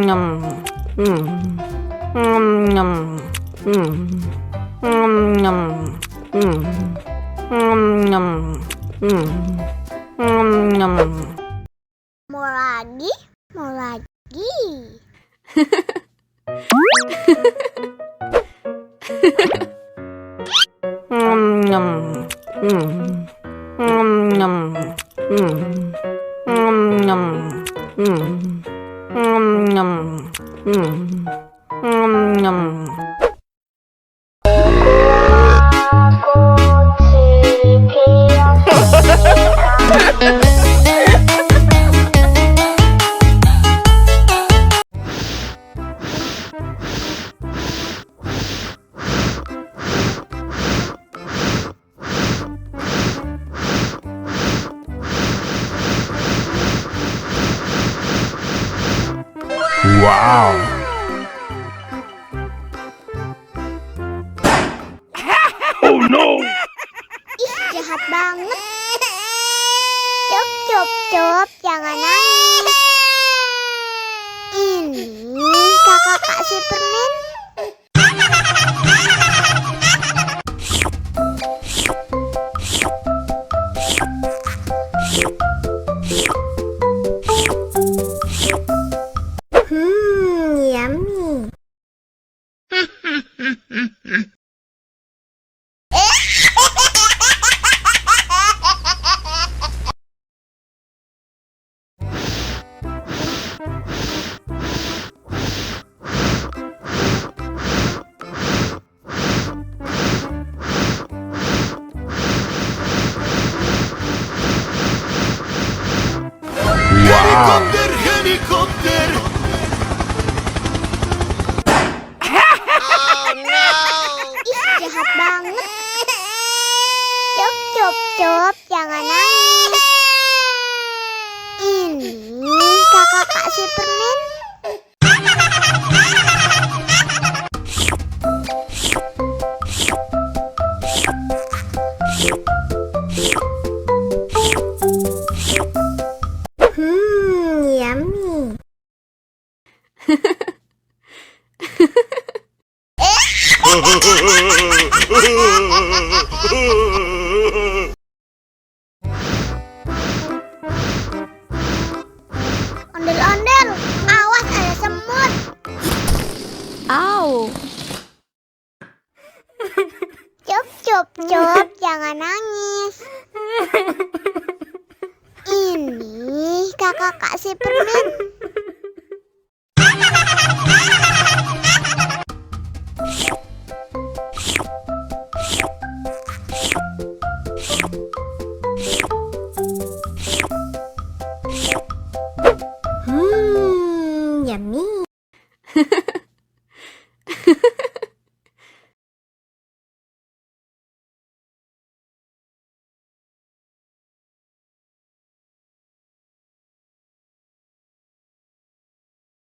Mau lagi, mau lagi. Wow. Oh no. Ih, jahat banget. Cup, cup, cup, jangan nangis. Ini kakak kasih permen. Yummy. Wow. Helikopter. Ih, jahat banget. Cup, cup, cup, jangan nangis. Ini kakak kasih permen. Yummy. Ondel-ondel, awas ada semut. Au. Cup, cup, cup, jangan nangis. Ini kakak kasih permen.